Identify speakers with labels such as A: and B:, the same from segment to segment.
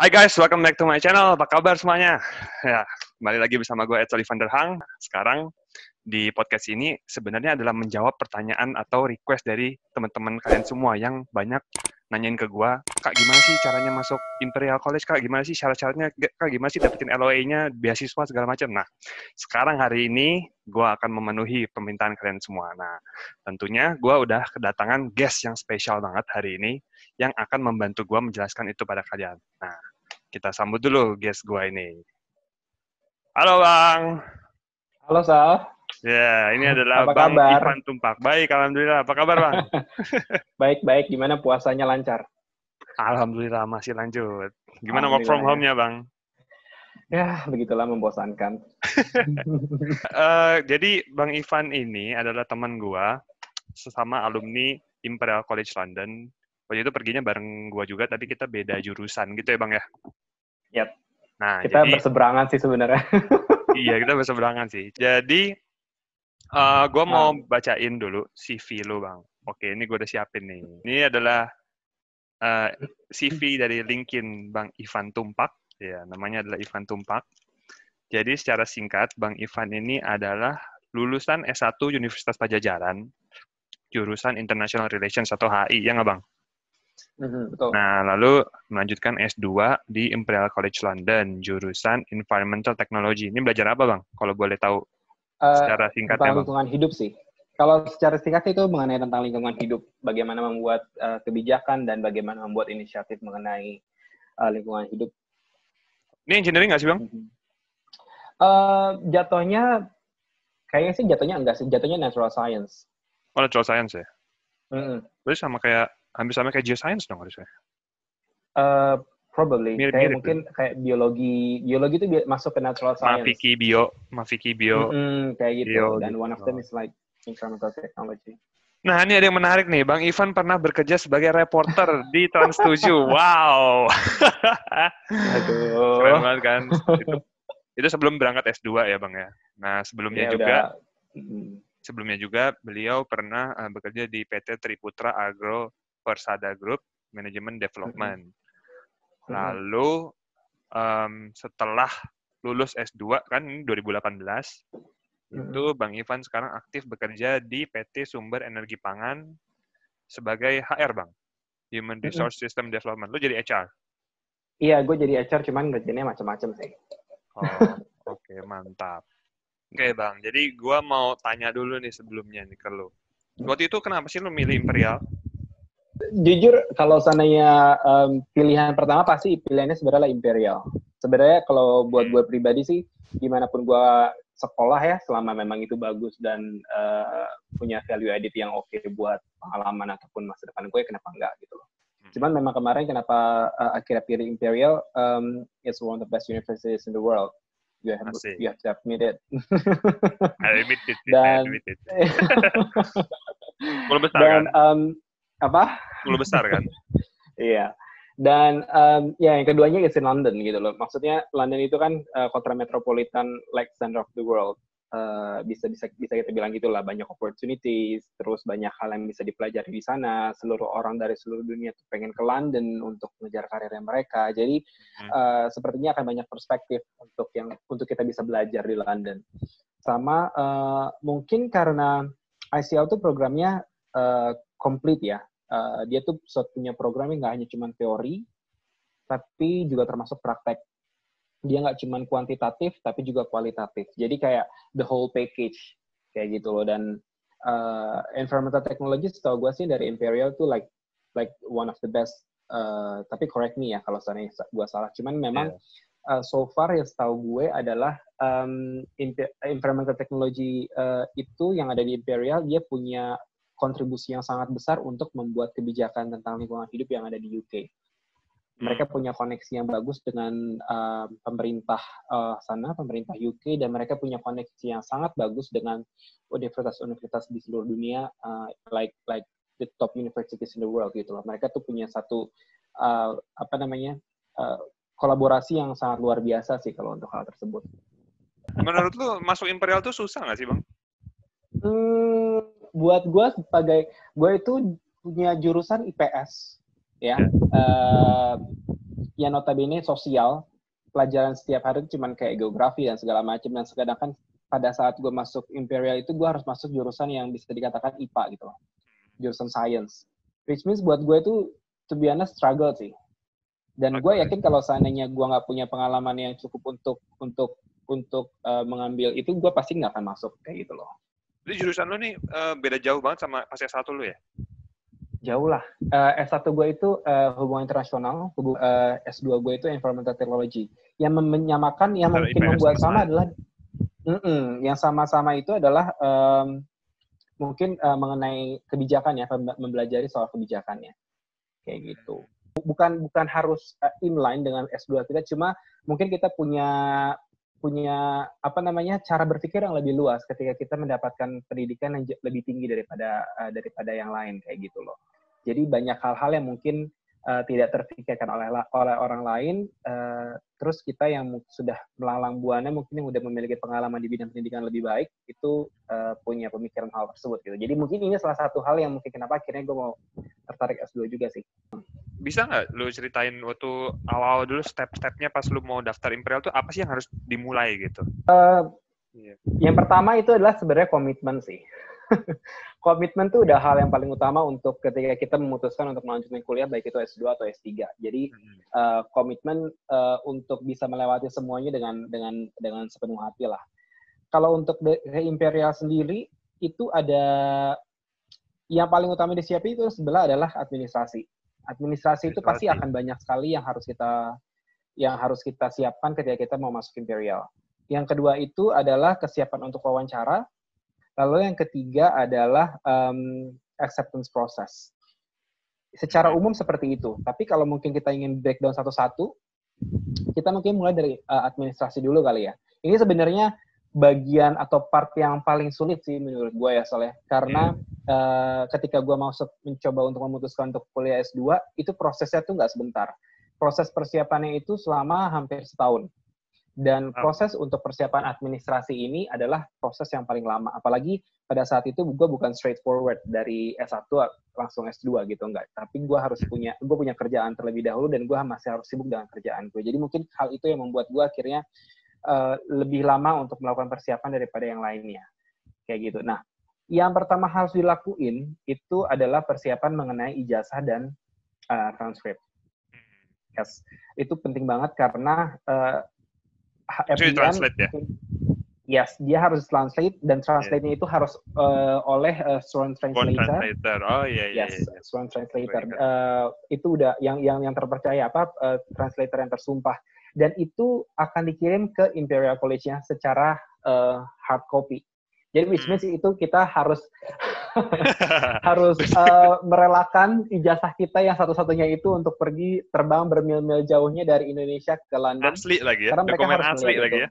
A: Hai guys, welcome back to my channel. Apa kabar semuanya? Ya, kembali lagi bersama gue Ed Van der Hang. Sekarang di podcast ini sebenarnya adalah menjawab pertanyaan atau request dari teman-teman kalian semua yang banyak nanyain ke gue, Kak gimana sih caranya masuk Imperial College, Kak gimana sih syarat-syaratnya, Kak gimana sih dapetin LOA-nya, beasiswa segala macam. Nah, sekarang hari ini gue akan memenuhi permintaan kalian semua. Nah, tentunya gue udah kedatangan guest yang spesial banget hari ini yang akan membantu gue menjelaskan itu pada kalian. Nah, kita sambut dulu guest gue ini. Halo Bang.
B: Halo Sal.
A: Ya, ini adalah
B: Apa
A: Bang
B: kabar?
A: Ivan Tumpak. Baik, Alhamdulillah. Apa kabar Bang?
B: Baik-baik, gimana puasanya lancar?
A: Alhamdulillah masih lanjut. Gimana work from
B: Alhamdulillah ya.
A: home-nya Bang?
B: Ya, begitulah membosankan.
A: Jadi Bang Ivan ini adalah teman gue, sesama alumni Imperial College London. Waktu itu perginya bareng gue juga, tapi kita beda jurusan gitu ya Bang ya?
B: Yap.
A: Nah,
B: Kita
A: jadi
B: berseberangan sih sebenarnya.
A: iya, kita berseberangan sih. Jadi, gue mau bacain dulu CV lu, Bang. Oke, ini gue udah siapin nih. Ini adalah CV dari LinkedIn Bang Ivan Tumpak. Ya, namanya adalah Ivan Tumpak. Jadi, secara singkat, Bang Ivan ini adalah lulusan S1 Universitas Pajajaran, jurusan International Relations atau HI, ya nggak, Bang?
B: Betul.
A: Nah, lalu melanjutkan S2 di Imperial College London, jurusan Environmental Technology. Ini belajar apa, Bang? Kalau boleh tahu secara singkatnya,
B: Tentang
A: Bang.
B: lingkungan hidup sih. Kalau secara singkat itu mengenai tentang lingkungan hidup, bagaimana membuat kebijakan dan bagaimana membuat inisiatif mengenai lingkungan hidup.
A: Ini engineering nggak sih, Bang?
B: Jatuhnya, kayaknya sih jatuhnya enggak sih. Jatuhnya natural science.
A: Oh, natural science ya? Berarti hampir sama kayak geoscience dong harusnya?
B: Probably. Kayak mungkin kayak biologi itu masuk ke natural science.
A: Mafiki bio.
B: Kayak gitu.
A: Bio,
B: Dan
A: gitu.
B: one of them is like environmental technology.
A: Nah, ini ada yang menarik nih. Bang Ivan pernah bekerja sebagai reporter di Trans7. Wow.
B: Aduh.
A: Keren banget kan? Itu sebelum berangkat S2 ya, Bang ya. Nah, sebelumnya juga beliau pernah bekerja di PT Triputra Agro Persada Group Management Development. Lalu setelah lulus S2 kan 2018 itu Bang Ivan sekarang aktif bekerja di PT Sumber Energi Pangan sebagai HR, Bang. Human Resource System Development. Lu jadi HR?
B: Iya, gue jadi HR, cuman ngerjainnya macam-macam sih.
A: Oh, oke, mantap. Oke, Bang. Jadi gue mau tanya dulu nih sebelumnya nih ke lu. Waktu itu kenapa sih lu milih Imperial?
B: Jujur, kalau seandainya pilihan pertama pasti pilihannya sebenarnya Imperial. Sebenarnya kalau buat gue pribadi sih, dimanapun gue sekolah ya, selama memang itu bagus dan punya value added yang oke buat pengalaman ataupun masa depan gue, kenapa enggak gitu loh. Cuman memang kemarin kenapa akhirnya pilih Imperial, it's one of the best universities in the world. You have to admit it.
A: I admit it.
B: Dan,
A: Pulau besar
B: dan,
A: kan?
B: Apa?
A: Pulau besar kan?
B: Iya. Dan ya yang keduanya is in London gitu loh. Maksudnya London itu kan kota metropolitan like center of the world. Bisa kita bilang gitulah, banyak opportunities, terus banyak hal yang bisa dipelajari di sana. Seluruh orang dari seluruh dunia tuh pengen ke London untuk mengejar karirnya mereka. Jadi sepertinya akan banyak perspektif untuk kita bisa belajar di London. Sama mungkin karena ICL tuh programnya komplit ya. Dia tuh punya program yang nggak hanya cuma teori, tapi juga termasuk praktek. Dia nggak cuma kuantitatif, tapi juga kualitatif. Jadi kayak the whole package, kayak gitu loh. Dan environmental technology, setahu gue sih dari Imperial tuh like one of the best. Tapi correct me ya kalau seandainya gue salah. Cuman memang so far yang setahu gue adalah environmental technology itu yang ada di Imperial, dia punya kontribusi yang sangat besar untuk membuat kebijakan tentang lingkungan hidup yang ada di UK. Mereka punya koneksi yang bagus dengan pemerintah pemerintah UK, dan mereka punya koneksi yang sangat bagus dengan universitas-universitas di seluruh dunia, like the top universities in the world gitu loh. Mereka tuh punya satu kolaborasi yang sangat luar biasa sih kalau untuk hal tersebut.
A: Menurut lu masuk Imperial tuh susah nggak sih, Bang?
B: Buat gue itu punya jurusan IPS ya. yang notabene sosial, pelajaran setiap hari cuma kayak geografi dan segala macam, dan sedangkan pada saat gue masuk Imperial itu gue harus masuk jurusan yang bisa dikatakan IPA gitu loh, jurusan science, which means buat gue itu to be honest struggle sih. Dan gue yakin kalau seandainya gue nggak punya pengalaman yang cukup untuk mengambil itu, gue pasti nggak akan masuk kayak gitu loh.
A: Jadi jurusan lo nih beda jauh banget sama pas S1 lo ya?
B: Jauh lah. S1 gue itu hubungan internasional, S2 gue itu environmental technology. Yang menyamakan, yang mungkin membuat sama adalah, yang sama-sama itu adalah mungkin mengenai kebijakan ya, mempelajari soal kebijakannya. Kayak gitu. Bukan harus inline dengan S2 kita, cuma mungkin kita punya cara berpikir yang lebih luas ketika kita mendapatkan pendidikan yang lebih tinggi daripada yang lain kayak gitu loh. Jadi banyak hal-hal yang mungkin tidak terpikirkan oleh orang lain, terus kita yang sudah melalang buana, mungkin yang sudah memiliki pengalaman di bidang pendidikan lebih baik, itu punya pemikiran hal tersebut gitu. Jadi mungkin ini salah satu hal yang mungkin kenapa akhirnya gue mau tertarik S2 juga sih.
A: Bisa nggak lu ceritain waktu awal dulu step-stepnya pas lu mau daftar Imperial tuh apa sih yang harus dimulai gitu?
B: Yang pertama itu adalah sebenarnya komitmen sih. Komitmen tuh udah hal yang paling utama untuk ketika kita memutuskan untuk melanjutkan kuliah, baik itu S2 atau S3. Jadi komitmen untuk bisa melewati semuanya dengan sepenuh hati lah. Kalau untuk Imperial sendiri itu ada yang paling utama disiapin itu sebelah adalah administrasi. Administrasi itu pasti akan banyak sekali yang harus kita siapkan ketika kita mau masuk Imperial. Yang kedua itu adalah kesiapan untuk wawancara. Lalu yang ketiga adalah acceptance process. Secara umum seperti itu. Tapi kalau mungkin kita ingin breakdown satu-satu, kita mungkin mulai dari administrasi dulu kali ya. Ini sebenarnya bagian atau part yang paling sulit sih menurut gue ya, Soleh. Karena ketika gue mencoba untuk memutuskan untuk kuliah S2, itu prosesnya tuh nggak sebentar. Proses persiapannya itu selama hampir setahun. Dan proses untuk persiapan administrasi ini adalah proses yang paling lama. Apalagi pada saat itu gue bukan straightforward dari S1 langsung S2 gitu, enggak. Tapi gue punya kerjaan terlebih dahulu dan gue masih harus sibuk dengan kerjaan gue. Jadi mungkin hal itu yang membuat gue akhirnya lebih lama untuk melakukan persiapan daripada yang lainnya. Kayak gitu. Nah, yang pertama harus dilakuin itu adalah persiapan mengenai ijazah dan transkrip. Yes. Itu penting banget karena
A: translate ya?
B: Yes, dia harus translate dan translate-nya itu harus oleh sworn translator.
A: Oh iya.
B: Yes, sworn translator. Itu udah yang terpercaya translator yang tersumpah. Dan itu akan dikirim ke Imperial College-nya secara hard copy. Jadi which means itu kita harus merelakan ijazah kita yang satu-satunya itu untuk pergi terbang bermil-mil jauhnya dari Indonesia ke London.
A: Asli lagi ya?
B: Karena dokumen asli lagi ya?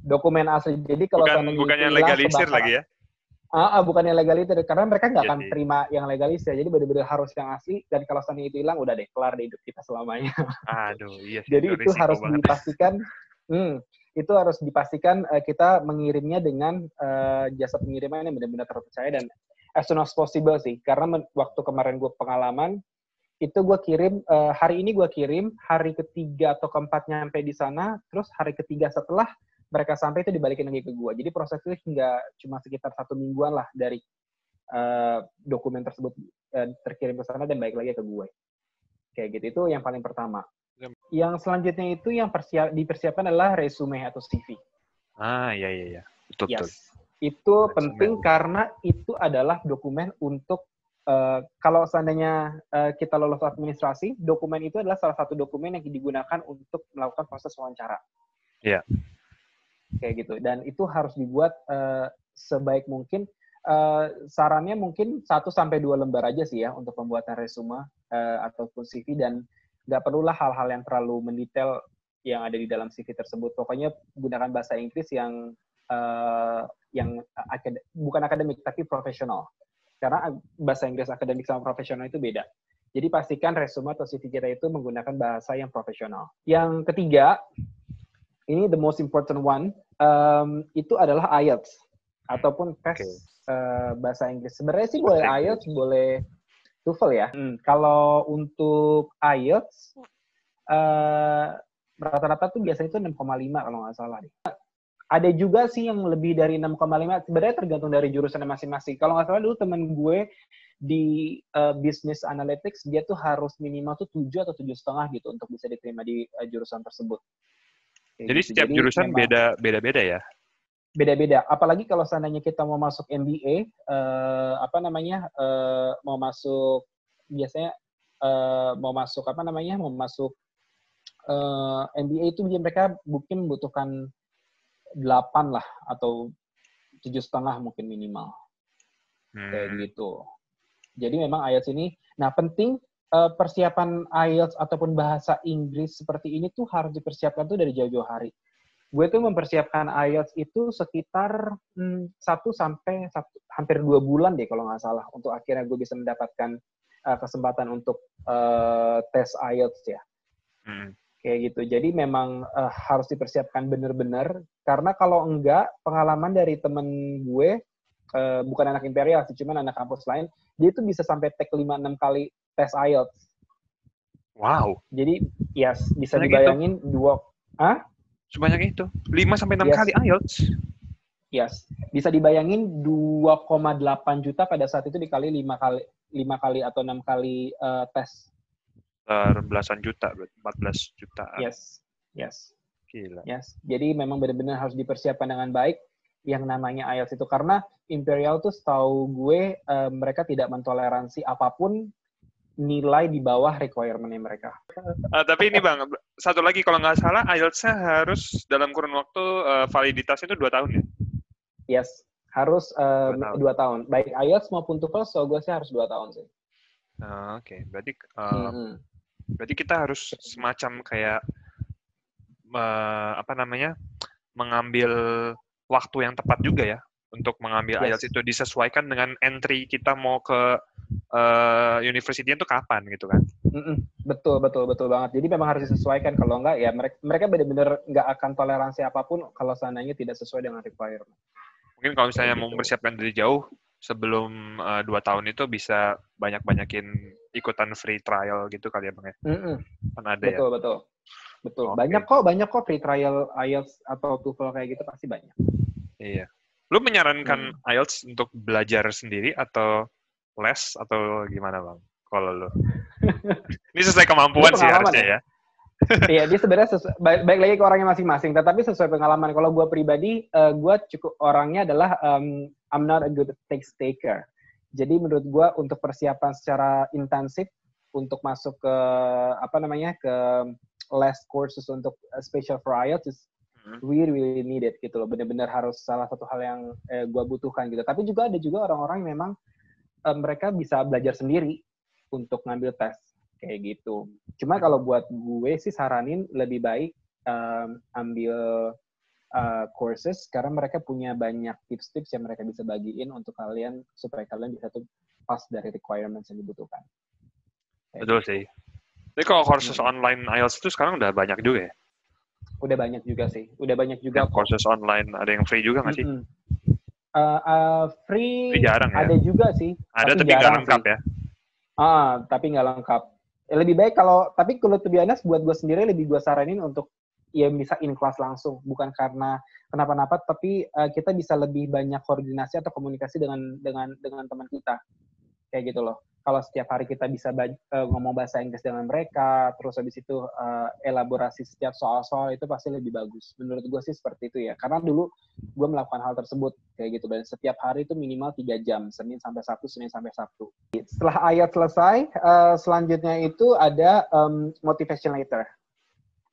B: Dokumen asli. Jadi kalau
A: bukan yang legalisir lagi ya?
B: Bukan yang legalisir, karena mereka nggak akan terima yang legalisir. Jadi benar-benar harus yang asli, dan kalau seandainya itu hilang, udah deh, kelar di hidup kita selamanya.
A: Aduh, iya.
B: Jadi itu harus dipastikan, kita mengirimnya dengan jasa pengiriman yang benar-benar terpercaya dan as soon as possible sih. Karena waktu kemarin gue pengalaman, itu gue kirim, hari ini gue kirim, hari ketiga atau keempat nyampe di sana, terus hari ketiga setelah mereka sampai itu dibalikin lagi ke gue. Jadi prosesnya hingga cuma sekitar 1 mingguan lah dari dokumen tersebut terkirim ke sana dan balik lagi ke gue. Kayak gitu, itu yang paling pertama. Yang selanjutnya itu yang dipersiapkan adalah resume atau CV.
A: Iya. Betul.
B: Itu resume penting karena itu adalah dokumen untuk kalau seandainya kita lolos administrasi, dokumen itu adalah salah satu dokumen yang digunakan untuk melakukan proses wawancara.
A: Iya.
B: Kayak gitu. Dan itu harus dibuat sebaik mungkin. Sarannya mungkin 1-2 lembar aja sih ya untuk pembuatan resume ataupun CV, dan nggak perlulah hal-hal yang terlalu mendetail yang ada di dalam CV tersebut. Pokoknya gunakan bahasa Inggris yang bukan akademik tapi profesional. Karena bahasa Inggris akademik sama profesional itu beda. Jadi pastikan resume atau CV kita itu menggunakan bahasa yang profesional. Yang ketiga, ini the most important one, itu adalah IELTS ataupun tes bahasa Inggris. Sebenarnya sih boleh IELTS, boleh TOEFL ya. Kalau untuk IELTS, rata-rata tuh biasanya itu 6,5 kalau nggak salah. Ada juga sih yang lebih dari 6,5, sebenarnya tergantung dari jurusan masing-masing. Kalau nggak salah dulu temen gue di business analytics, dia tuh harus minimal tuh 7 atau 7,5 gitu untuk bisa diterima di jurusan tersebut. Kayak
A: Jadi
B: gitu.
A: setiap
B: Jadi
A: jurusan
B: memang
A: beda-beda ya?
B: beda-beda. Apalagi kalau seandainya kita mau masuk MBA, mau masuk biasanya mau masuk MBA itu mereka mungkin membutuhkan 8 lah atau 7,5 mungkin minimal. Kayak gitu. Jadi memang IELTS ini, nah penting persiapan IELTS ataupun bahasa Inggris seperti ini tuh harus dipersiapkan tuh dari jauh-jauh hari. Gue tuh mempersiapkan IELTS itu sekitar 1 sampai hampir 2 bulan deh kalau nggak salah, untuk akhirnya gue bisa mendapatkan kesempatan untuk tes IELTS ya. Kayak gitu. Jadi memang harus dipersiapkan benar-benar, karena kalau enggak, pengalaman dari temen gue, bukan anak Imperial sih, cuman anak kampus lain, dia itu bisa sampai take 5-6 kali tes IELTS.
A: Wow.
B: Jadi, yes, bisa
A: Sebanyak
B: dibayangin
A: sebanyak itu? 5-6
B: yes.
A: kali IELTS?
B: Yes. Bisa dibayangin 2,8 juta pada saat itu dikali 5 kali atau 6 kali tes.
A: Belasan juta, 14 juta.
B: Yes.
A: Gila.
B: Yes. Jadi memang benar-benar harus dipersiapkan dengan baik yang namanya IELTS itu, karena Imperial tuh setahu gue mereka tidak mentoleransi apapun nilai di bawah requirement-nya mereka.
A: Tapi ini Bang, satu lagi kalau nggak salah IELTS-nya harus dalam kurun waktu validitasnya itu 2 tahun ya?
B: Yes, harus 2 tahun. Baik IELTS maupun TOEFL, so gue sih harus 2 tahun sih.
A: Oke. Berarti kita harus semacam kayak mengambil waktu yang tepat juga ya untuk mengambil IELTS itu, disesuaikan dengan entry kita mau ke university itu kapan gitu kan?
B: Betul banget. Jadi memang harus disesuaikan, kalau enggak ya mereka benar-benar nggak akan toleransi apapun kalau seandainya tidak sesuai dengan requirement.
A: Mungkin kalau misalnya mau mempersiapkan dari jauh sebelum 2 tahun itu bisa banyak-banyakin ikutan free trial gitu kali ya Bang ya? Kan ada
B: betul,
A: ya?
B: Betul. Okay. Banyak kok free trial IELTS atau TOEFL kayak gitu, pasti banyak.
A: Iya. Lu menyarankan IELTS untuk belajar sendiri atau les atau gimana Bang? Kalau lu? Ini sesuai kemampuan sih harusnya ya.
B: Iya, dia sebenarnya baik lagi ke orangnya masing-masing, tetapi sesuai pengalaman. Kalau gue pribadi, gue cukup orangnya adalah I'm not a good test taker. Jadi menurut gue untuk persiapan secara intensif untuk masuk ke ke les courses untuk special for IELTS is really needed gitu loh. Benar-benar harus salah satu hal yang gue butuhkan gitu. Tapi juga ada juga orang-orang yang memang mereka bisa belajar sendiri untuk ngambil tes. Kayak gitu. Cuma kalau buat gue sih saranin lebih baik ambil courses, karena mereka punya banyak tips-tips yang mereka bisa bagiin untuk kalian supaya kalian bisa tuh pas dari requirements yang dibutuhkan.
A: Betul sih. Tapi kalau courses online IELTS itu sekarang udah banyak juga ya?
B: Udah banyak juga sih. Udah banyak juga.
A: Courses online ada yang free juga nggak sih?
B: Free
A: jarang ya?
B: Ada juga sih.
A: Ada tapi nggak lengkap ya?
B: Tapi nggak lengkap. Lebih baik tapi kalau to be honest, buat gue sendiri lebih gue saranin untuk ya bisa in class langsung, bukan karena kenapa-napa, tapi kita bisa lebih banyak koordinasi atau komunikasi dengan teman kita, kayak gitu loh. Kalau setiap hari kita bisa ngomong bahasa Inggris dengan mereka, terus habis itu elaborasi setiap soal-soal, itu pasti lebih bagus. Menurut gue sih seperti itu ya. Karena dulu gue melakukan hal tersebut kayak gitu, dan setiap hari itu minimal 3 jam, Senin sampai Sabtu. Setelah IELTS selesai, selanjutnya itu ada motivation letter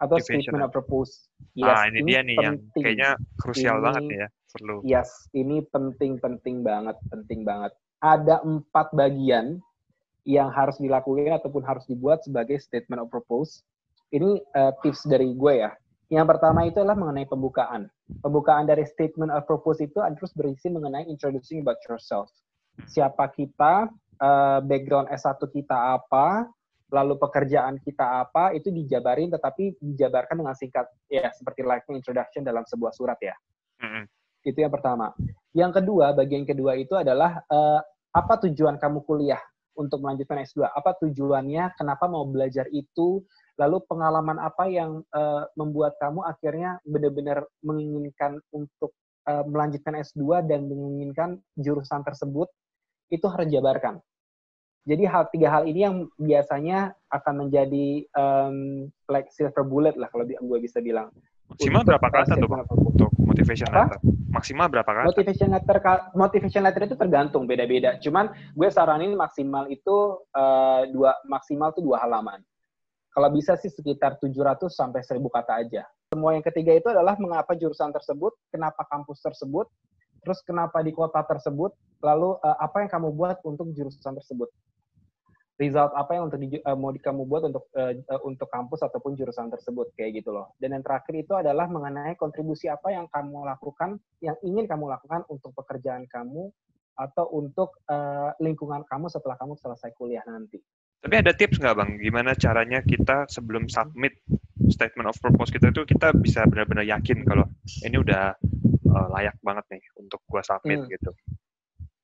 B: atau statement of purpose.
A: Yes, ini dia nih yang kayaknya krusial banget nih ya, perlu.
B: Yes, ini penting banget. Ada 4 bagian yang harus dilakukan ataupun harus dibuat sebagai statement of purpose. Ini tips dari gue ya. Yang pertama itu adalah mengenai pembukaan. Pembukaan dari statement of purpose itu terus berisi mengenai introducing about yourself. Siapa kita, background S1 kita apa, lalu pekerjaan kita apa, itu dijabarin, tetapi dijabarkan dengan singkat, ya seperti introduction dalam sebuah surat ya. Itu yang pertama. Yang kedua, bagian kedua itu adalah apa tujuan kamu kuliah untuk melanjutkan S2? Apa tujuannya? Kenapa mau belajar itu? Lalu pengalaman apa yang membuat kamu akhirnya benar-benar menginginkan untuk melanjutkan S2 dan menginginkan jurusan tersebut, itu harus dijabarkan. Jadi tiga hal ini yang biasanya akan menjadi like silver bullet lah kalau gue bisa bilang.
A: Maksimal berapa kata tuh Bang untuk motivation letter? Maksimal berapa kata?
B: Motivation letter itu tergantung, beda-beda. Cuman gue saranin maksimal itu maksimal tuh 2 halaman. Kalau bisa sih sekitar 700 sampai 1000 kata aja. Semua yang ketiga itu adalah mengapa jurusan tersebut, kenapa kampus tersebut, terus kenapa di kota tersebut, lalu apa yang kamu buat untuk jurusan tersebut. Result apa yang mau kamu buat untuk kampus ataupun jurusan tersebut, kayak gitu loh. Dan yang terakhir itu adalah mengenai kontribusi apa yang kamu lakukan, yang ingin kamu lakukan untuk pekerjaan kamu atau untuk lingkungan kamu setelah kamu selesai kuliah nanti.
A: Tapi ada tips nggak Bang, gimana caranya kita sebelum submit statement of purpose kita itu kita bisa benar-benar yakin kalau ini udah layak banget nih untuk gua submit gitu.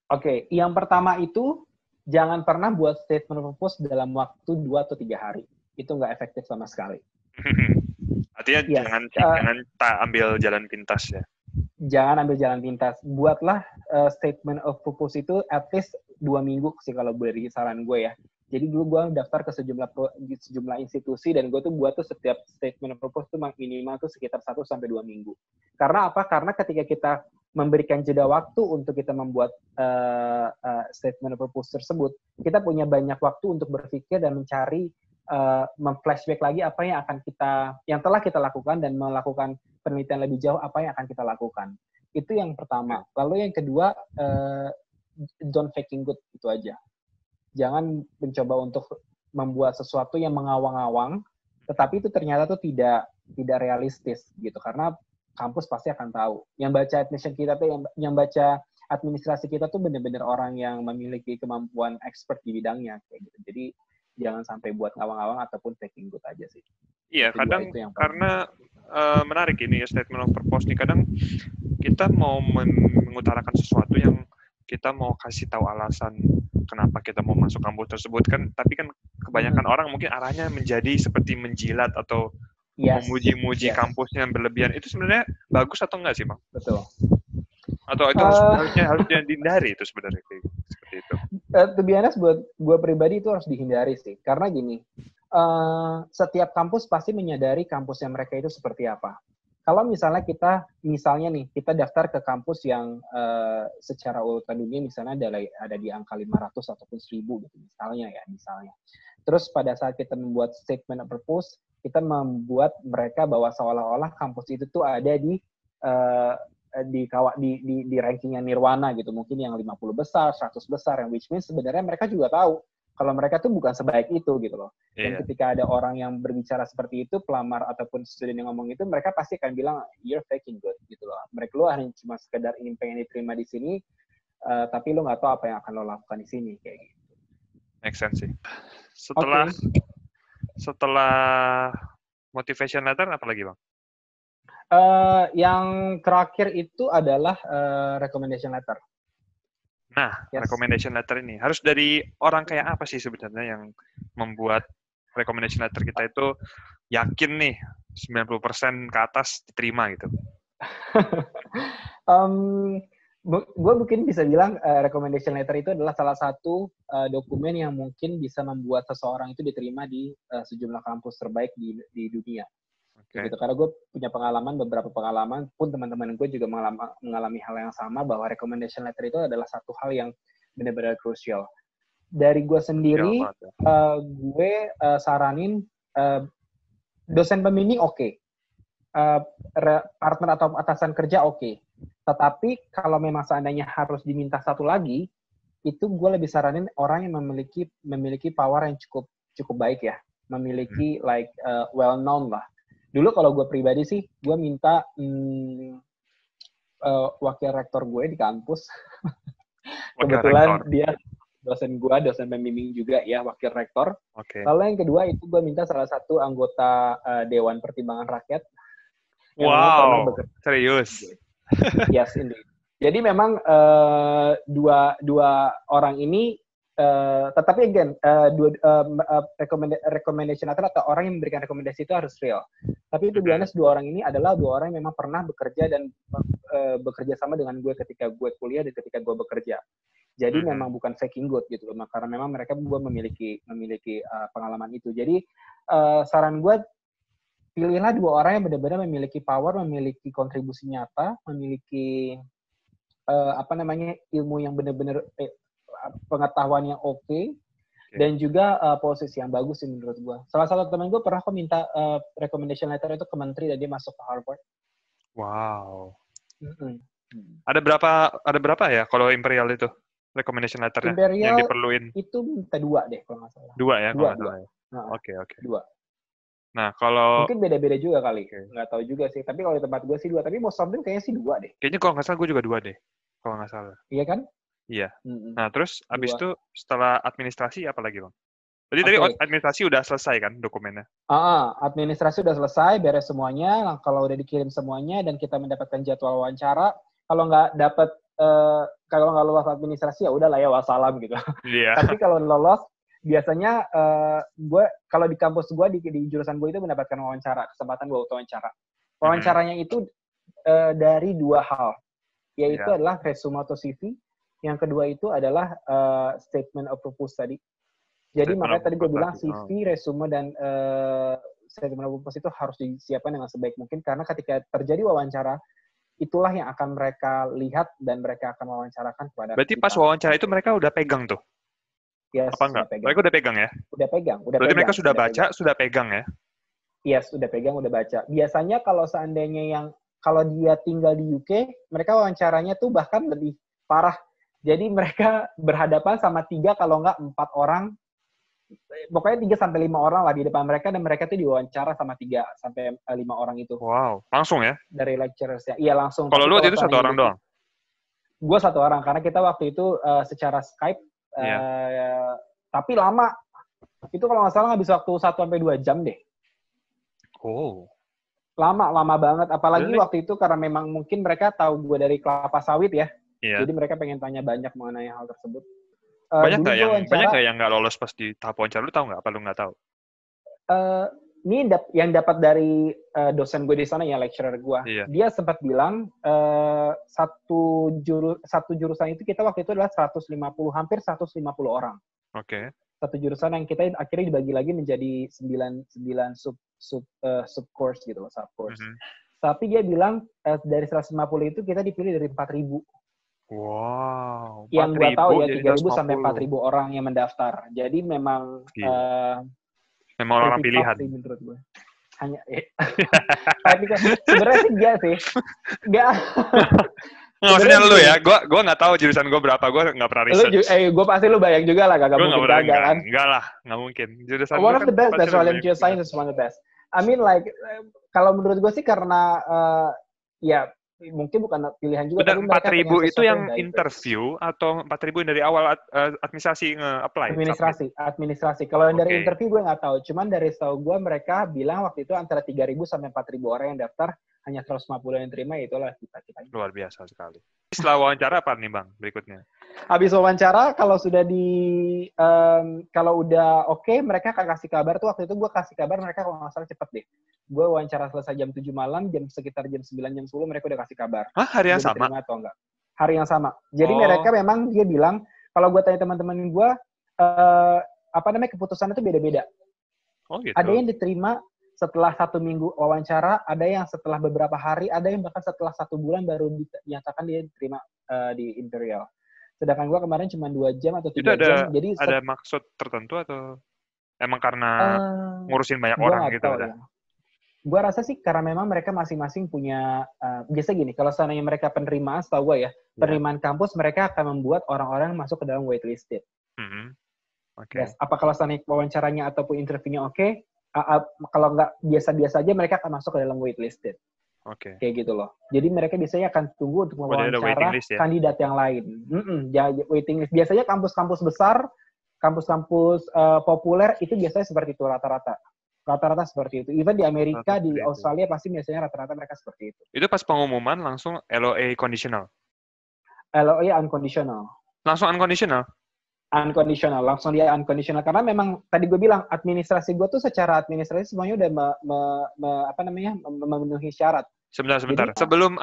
B: Oke, yang pertama itu jangan pernah buat statement of purpose dalam waktu 2 atau 3 hari. Itu nggak efektif sama sekali.
A: Artinya jangan ambil jalan pintas ya.
B: Jangan ambil jalan pintas. Buatlah statement of purpose itu at least 2 minggu sih kalau dari saran gue ya. Jadi dulu gue daftar ke sejumlah institusi dan gue tuh buat tuh setiap statement of purpose tuh minimal tuh sekitar 1 sampai 2 minggu. Karena apa? Karena ketika kita memberikan jeda waktu untuk kita membuat statement of purpose tersebut, kita punya banyak waktu untuk berpikir dan mencari memflashback lagi apa yang telah kita lakukan dan melakukan penelitian lebih jauh apa yang akan kita lakukan. Itu yang pertama. Lalu yang kedua, don't faking good, itu aja. Jangan mencoba untuk membuat sesuatu yang mengawang-awang, tetapi itu ternyata tuh tidak realistis gitu, karena kampus pasti akan tahu. Yang baca admission kita tuh, yang baca administrasi kita tuh benar-benar orang yang memiliki kemampuan expert di bidangnya kayak gitu. Jadi jangan sampai buat ngawang-ngawang ataupun faking good aja sih.
A: Iya, kadang karena menarik ini ya statement of purpose nih. Kadang kita mau mengutarakan sesuatu yang kita mau kasih tahu alasan kenapa kita mau masuk kampus tersebut kan, tapi kan kebanyakan orang mungkin arahnya menjadi seperti menjilat atau memuji-muji kampusnya yang berlebihan. Itu sebenarnya bagus atau enggak sih, Bang?
B: Betul.
A: Atau itu harusnya dihindari itu sebenarnya seperti itu.
B: To be honest, buat gue pribadi itu harus dihindari sih. Karena gini, setiap kampus pasti menyadari kampusnya mereka itu seperti apa. Kalau misalnya kita daftar ke kampus yang secara urutan dunia misalnya ada di angka 500 ataupun 1000 gitu misalnya. Terus pada saat kita membuat statement of purpose, kita membuat mereka bahwa seolah-olah kampus itu tuh ada di rankingnya Nirwana gitu, mungkin yang 50 besar, 100 besar, yang which means sebenarnya mereka juga tahu kalau mereka tuh bukan sebaik itu gitu loh. Dan ketika ada orang yang berbicara seperti itu, pelamar ataupun student yang ngomong itu, mereka pasti akan bilang, you're faking good gitu loh. Mereka lu hanya cuma sekedar ingin pengen diterima di sini, tapi lu nggak tahu apa yang akan lo lakukan di sini kayak gitu.
A: Make sense sih. Setelah motivation letter apa lagi Bang?
B: Yang terakhir itu adalah recommendation letter.
A: Nah, recommendation letter ini harus dari orang kayak apa sih sebenarnya yang membuat recommendation letter kita itu yakin nih 90% ke atas diterima gitu?
B: Gue mungkin bisa bilang recommendation letter itu adalah salah satu dokumen yang mungkin bisa membuat seseorang itu diterima di sejumlah kampus terbaik di dunia. Gitu. Karena gue punya beberapa pengalaman pun teman-teman gue juga mengalami hal yang sama, bahwa recommendation letter itu adalah satu hal yang benar-benar krusial. Dari gue sendiri, gue saranin dosen pembimbing oke. Partner atau atasan kerja oke. Tetapi kalau memang seandainya harus diminta satu lagi, itu gue lebih saranin orang yang memiliki power yang cukup baik ya, memiliki well known lah. Dulu kalau gue pribadi sih, gue minta wakil rektor gue di kampus. Kebetulan dia dosen pembimbing juga ya, wakil rektor. Lalu yang kedua itu gue minta salah satu anggota Dewan Pertimbangan Rakyat.
A: Wow, serius?
B: Yes, indeed. Jadi memang dua orang ini tetapi again, recommendation letter atau orang yang memberikan rekomendasi itu harus real. Tapi to be honest, dua orang ini adalah dua orang yang memang pernah bekerja dan bekerja sama dengan gue ketika gue kuliah dan ketika gue bekerja. Jadi memang bukan faking good gitu loh, karena memang mereka gue memiliki pengalaman itu. Jadi saran gue, pilihlah dua orang yang benar-benar memiliki power, memiliki kontribusi nyata, memiliki ilmu yang benar-benar pengetahuan yang oke, dan juga posisi yang bagus sih menurut gue. Salah satu teman gue pernah kok minta recommendation letter itu ke menteri dan dia masuk ke Harvard.
A: Wow. Ada berapa ya kalau Imperial itu recommendation letter-nya yang diperluin?
B: Itu minta 2 deh kalau nggak salah.
A: 2 ya kalau nggak salah. Oke.
B: 2.
A: Nah, kalau
B: mungkin beda-beda juga kali, nggak tahu juga sih. Tapi kalau di tempat gue sih 2, tapi most of them kayaknya sih 2 deh.
A: Kayaknya kalau nggak salah gue juga 2 deh, kalau nggak salah.
B: Iya kan?
A: Iya. Nah, terus abis itu setelah administrasi apa lagi, Bang? Jadi tadi administrasi udah selesai kan dokumennya?
B: Administrasi udah selesai, beres semuanya. Kalau udah dikirim semuanya dan kita mendapatkan jadwal wawancara, kalau nggak dapat, kalau nggak lolos administrasi ya udah lah ya, wassalam gitu.
A: Yeah.
B: Tapi kalau lolos, biasanya gue kalau di kampus gue di jurusan gue itu mendapatkan kesempatan gue wawancara. Wawancaranya itu dari 2 hal, yaitu adalah resume atau CV. Yang kedua itu adalah statement of purpose tadi. Jadi makanya tadi gue bilang CV, resume, dan statement of purpose itu harus disiapkan dengan sebaik mungkin, karena ketika terjadi wawancara, itulah yang akan mereka lihat dan mereka akan wawancarakan kepada
A: Berarti
B: kita.
A: Pas wawancara itu mereka udah pegang tuh?
B: Yes,
A: apa enggak? Mereka udah pegang ya?
B: Udah pegang.
A: Berarti mereka sudah baca, sudah pegang ya?
B: Yes, udah pegang, udah baca. Biasanya kalau seandainya kalau dia tinggal di UK, mereka wawancaranya tuh bahkan lebih parah. Jadi mereka berhadapan sama 3 kalau enggak 4 orang. Pokoknya 3-5 orang lah di depan mereka, dan mereka tuh diwawancara sama 3-5 orang itu.
A: Wow, langsung ya?
B: Dari lecturers-nya. Iya, langsung.
A: Kalau lu waktu itu 1 orang doang?
B: Gue 1 orang, karena kita waktu itu secara Skype, tapi lama. Itu kalau nggak salah habis waktu 1-2 jam deh.
A: Oh.
B: Lama banget. Apalagi waktu itu karena memang mungkin mereka tahu gue dari kelapa sawit ya. Jadi mereka pengen tanya banyak mengenai hal tersebut.
A: Banyak nggak yang nggak lolos pas di tahap wawancara? Lu tahu nggak? Apa lu nggak tahu?
B: Ini yang dapat dari dosen gue di sana ya, lecturer gue. Dia sempat bilang satu jurusan itu kita waktu itu adalah hampir 150 orang.
A: Oke.
B: Satu jurusan yang kita akhirnya dibagi lagi menjadi 9 sub course gitu loh, sub course. Tapi dia bilang dari 150 itu kita dipilih dari 4.000.
A: Wow.
B: Yang gue tahu ya 3.000 sampai 4.000 orang yang mendaftar. Jadi memang
A: memang orang pilihan.
B: Sih, menurut gue. Hanya sebenarnya sih enggak sih. Enggak.
A: Maksudnya lu ya, gue nggak tahu jurusan gue berapa, gue nggak pernah research.
B: Gue pasti lu bayang juga lah, gak mungkin gagal kan?
A: Enggak lah, nggak mungkin. Jurusan
B: one of the best, that's why computer science is one of the best. I mean like, kalau menurut gue sih karena ya mungkin bukan pilihan juga.
A: Benar, 4.000 itu yang interview atau 4.000 yang dari awal administrasi nge-apply?
B: Administrasi. Kalau yang dari interview gue nggak tahu. Cuman dari setahu gue mereka bilang waktu itu antara 3.000 sampai 4.000 orang yang daftar, hanya 150 yang terima, itulah kita.
A: Luar biasa sekali. Setelah wawancara apa nih Bang berikutnya?
B: Habis wawancara, kalau sudah kalau udah oke, mereka akan kasih kabar tuh. Waktu itu gue kasih kabar mereka kalau nggak salah cepet deh. Gue wawancara selesai jam 7 malam, sekitar jam 9, jam 10 mereka udah kasih kabar.
A: Hah, hari yang sama?
B: Atau enggak. Hari yang sama. Jadi mereka memang, dia bilang, kalau gue tanya teman-teman gue, keputusannya itu beda-beda.
A: Oh gitu.
B: Ada yang diterima setelah 1 minggu wawancara, ada yang setelah beberapa hari, ada yang bahkan setelah 1 bulan baru dinyatakan dia diterima di Imperial. Sedangkan gue kemarin cuma 2 jam atau 3 jam. Jadi
A: ada maksud tertentu atau emang karena ngurusin banyak orang gitu? Ya.
B: Gue rasa sih karena memang mereka masing-masing punya, biasa gini, kalau seandainya mereka penerimaan, setahu gue ya, penerimaan kampus mereka akan membuat orang-orang masuk ke dalam waitlisted. Yes. Apa kalau seandainya wawancaranya ataupun interviewnya oke, kalau nggak biasa-biasa aja mereka akan masuk ke dalam waitlisted. Kayak gitu loh. Jadi mereka biasanya akan tunggu untuk mewawancara kandidat yang lain. Waiting list. Biasanya kampus-kampus besar, kampus-kampus populer itu biasanya seperti itu rata-rata. Rata-rata seperti itu. Even di Amerika, di Australia pasti biasanya rata-rata mereka seperti itu.
A: Itu pas pengumuman langsung LOA conditional?
B: LOA unconditional.
A: Langsung unconditional?
B: unconditional, langsung dia unconditional karena memang tadi gue bilang administrasi gue tuh secara administrasi semuanya udah memenuhi syarat.
A: Sebentar.
B: Jadi,
A: Sebelum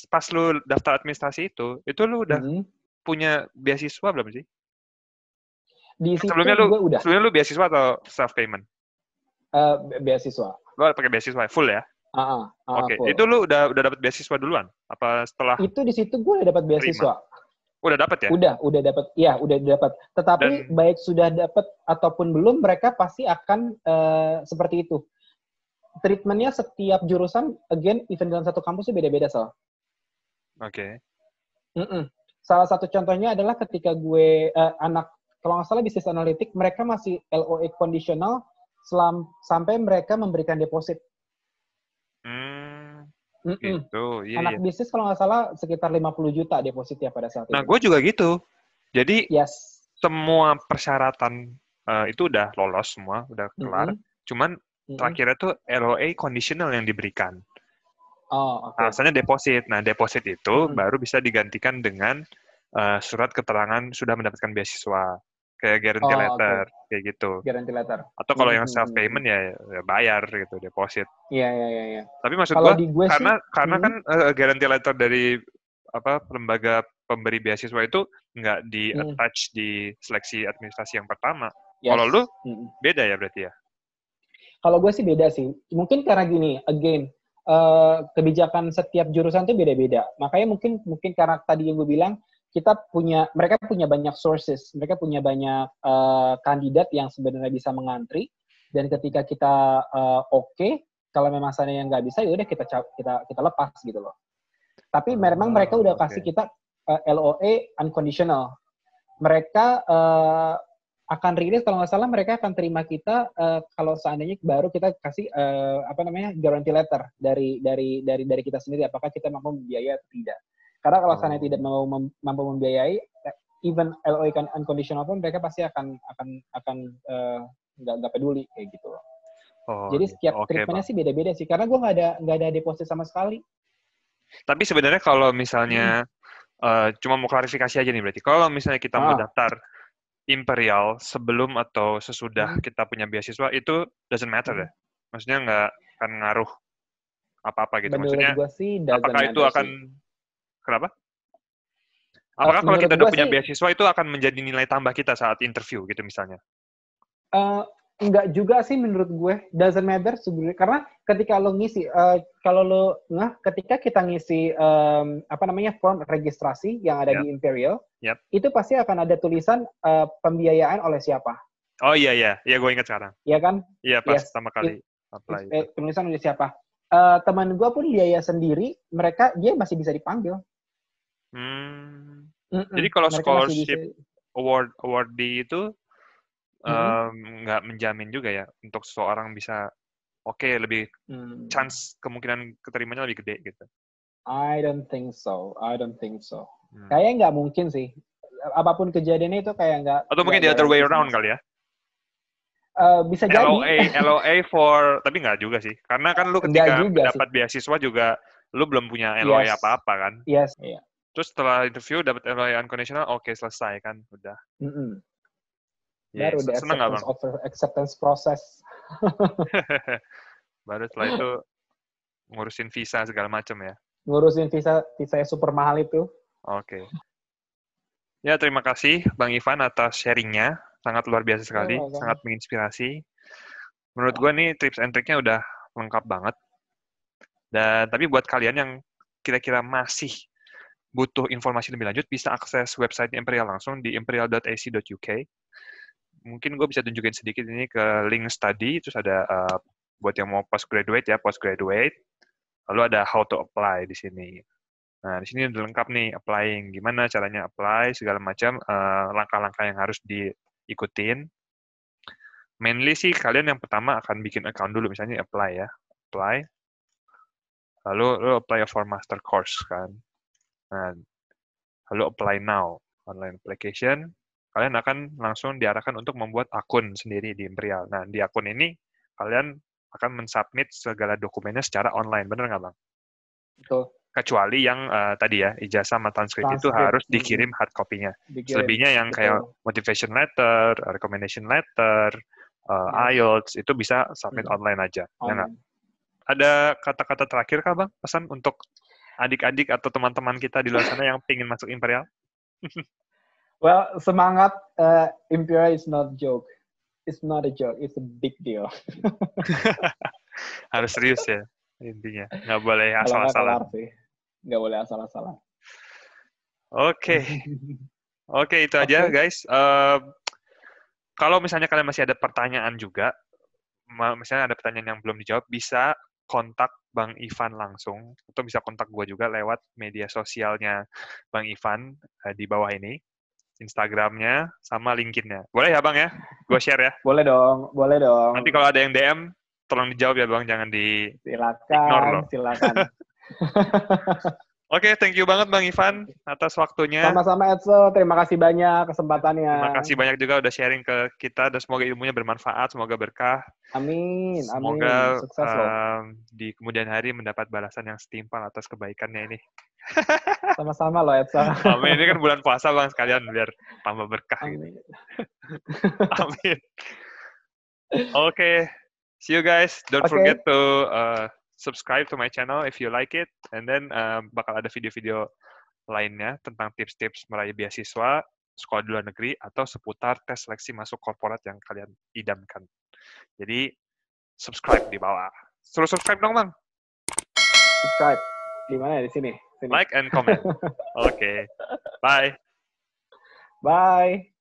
A: pas lu daftar administrasi itu lu udah punya beasiswa belum sih?
B: Di situ
A: Sebelumnya
B: gue udah.
A: Sebelumnya lu beasiswa atau self payment?
B: Beasiswa.
A: Lu pakai beasiswa full ya? Oke.
B: Full.
A: Itu lu udah dapat beasiswa duluan? Apa setelah?
B: Itu di situ gue udah dapat beasiswa.
A: Udah dapat ya?
B: Udah dapat. Iya, udah dapat. Tetapi baik sudah dapat ataupun belum, mereka pasti akan seperti itu. Treatmentnya setiap jurusan, again, even dalam satu kampus itu beda-beda, Sal.
A: Oke.
B: Salah satu contohnya adalah ketika gue kalau nggak salah bisnis analitik, mereka masih LOA conditional sampai mereka memberikan deposit.
A: Gitu. Iya,
B: Anak bisnis kalau nggak salah sekitar 50 juta depositnya pada saat itu.
A: Nah, gue juga gitu. Jadi semua persyaratan itu udah lolos semua, udah kelar. Cuman terakhirnya tuh LOA conditional yang diberikan. Asalnya deposit. Nah, deposit itu baru bisa digantikan dengan surat keterangan sudah mendapatkan beasiswa. Kayak guarantee letter, kayak gitu.
B: Guarantee letter.
A: Atau kalau yang self payment ya bayar gitu, deposit.
B: Iya.
A: Tapi maksud gue karena kan guarantee letter dari lembaga pemberi beasiswa itu nggak di-attach di seleksi administrasi yang pertama. Kalau lu beda ya berarti ya?
B: Kalau gue sih beda sih. Mungkin karena gini, again, kebijakan setiap jurusan itu beda-beda. Makanya mungkin karena tadi yang gue bilang, mereka punya banyak sources, mereka punya banyak kandidat yang sebenarnya bisa mengantri, dan ketika kita oke, kalau memang sana yang nggak bisa, ya udah kita lepas gitu loh. Tapi memang mereka udah kasih kita LOA unconditional. Mereka akan rilis, kalau nggak salah mereka akan terima kita kalau seandainya baru kita kasih guarantee letter dari kita sendiri, apakah kita mampu membiayai atau tidak. Karena kalau seandainya tidak mampu membiayai, even LOA unconditional pun mereka pasti akan nggak peduli kayak gitu loh. Jadi setiap treatmentnya sih beda-beda sih, karena gue nggak ada deposit sama sekali.
A: Tapi sebenarnya kalau misalnya cuma mau klarifikasi aja nih berarti, kalau misalnya kita mau daftar Imperial sebelum atau sesudah kita punya beasiswa itu doesn't matter ya? Maksudnya nggak akan ngaruh apa-apa gitu. Maksudnya apakah itu akan kenapa? Apakah kalau kita udah punya beasiswa itu akan menjadi nilai tambah kita saat interview gitu misalnya?
B: Enggak juga sih menurut gue, doesn't matter sebenarnya, karena ketika lo ngisi ketika kita ngisi form registrasi yang ada di Imperial, itu pasti akan ada tulisan pembiayaan oleh siapa.
A: Oh iya gue ingat sekarang.
B: Iya kan?
A: Iya pas pertama kali apply.
B: Tulisan oleh siapa? Teman gue pun biaya sendiri, dia masih bisa dipanggil.
A: Jadi kalau scholarship awardee itu nggak menjamin juga ya untuk seseorang bisa lebih chance kemungkinan keterimanya lebih gede gitu.
B: I don't think so. Kayaknya nggak mungkin sih. Apapun kejadiannya itu kayak nggak.
A: Atau mungkin the other way around kali ya?
B: Bisa jadi.
A: LOA tapi nggak juga sih. Karena kan lu ketika dapat beasiswa juga lu belum punya LOA apa-apa kan?
B: Yes.
A: Terus setelah interview dapat LOA unconditional, selesai kan, udah.
B: Baru acceptance process.
A: Baru setelah itu ngurusin visa segala macam ya.
B: Ngurusin visa super mahal itu.
A: Oke. Ya, terima kasih Bang Ivan atas sharingnya. Sangat luar biasa sekali, sangat menginspirasi. Menurut gue nih tips and triknya udah lengkap banget. Tapi buat kalian yang kira-kira masih butuh informasi lebih lanjut, bisa akses website Imperial langsung di imperial.ac.uk. Mungkin gue bisa tunjukin sedikit ini ke link study, terus ada buat yang mau postgraduate. Lalu ada how to apply di sini. Nah, di sini udah lengkap nih applying, gimana caranya apply, segala macam langkah-langkah yang harus diikutin. Mainly sih kalian yang pertama akan bikin account dulu, misalnya apply. Lalu lu apply for master course kan. Nah, lalu apply now, online application. Kalian akan langsung diarahkan untuk membuat akun sendiri di Imperial. Nah, di akun ini kalian akan mensubmit segala dokumennya secara online, bener nggak Bang?
B: Betul.
A: kecuali yang tadi ya, ijazah sama transkrip itu harus dikirim hard copy-nya. Selebihnya yang kayak motivation letter, recommendation letter, IELTS, itu bisa submit online aja. Ya nggak? Ada kata-kata terakhir kah Bang, pesan untuk adik-adik atau teman-teman kita di luar sana yang pengen masuk Imperial?
B: Well, semangat. Imperial is not joke. It's not a joke. It's a big deal.
A: Harus serius ya intinya. Nggak boleh asal-asalan.
B: Nggak boleh asal-asalan.
A: Oke. Oke, itu aja guys. Kalau misalnya kalian masih ada pertanyaan juga, misalnya ada pertanyaan yang belum dijawab, bisa kontak Bang Ivan langsung, atau bisa kontak gue juga lewat media sosialnya Bang Ivan di bawah ini, Instagramnya sama LinkedIn-nya. Boleh ya Bang ya? Gue share ya?
B: Boleh dong, boleh dong.
A: Nanti kalau ada yang DM, tolong dijawab ya Bang, jangan di-ignore loh.
B: Silakan.
A: Oke, thank you banget Bang Ivan atas waktunya.
B: Sama-sama Edsel, terima kasih banyak kesempatannya.
A: Terima kasih banyak juga udah sharing ke kita, dan semoga ilmunya bermanfaat, semoga berkah.
B: Amin,
A: semoga
B: sukses
A: di kemudian hari mendapat balasan yang setimpal atas kebaikannya ini.
B: Sama-sama loh Edsel.
A: Amin, ini kan bulan puasa Bang, sekalian biar tambah berkah.
B: Amin.
A: Gitu. Amin. Oke, see you guys. Don't forget to subscribe to my channel if you like it, and then bakal ada video-video lainnya tentang tips-tips meraih beasiswa, sekolah di luar negeri, atau seputar tes seleksi masuk korporat yang kalian idamkan. Jadi, subscribe di bawah. Suruh subscribe dong, Bang.
B: Subscribe. Di mana ya? Di sini.
A: Like and comment. Oke. Bye.
B: Bye.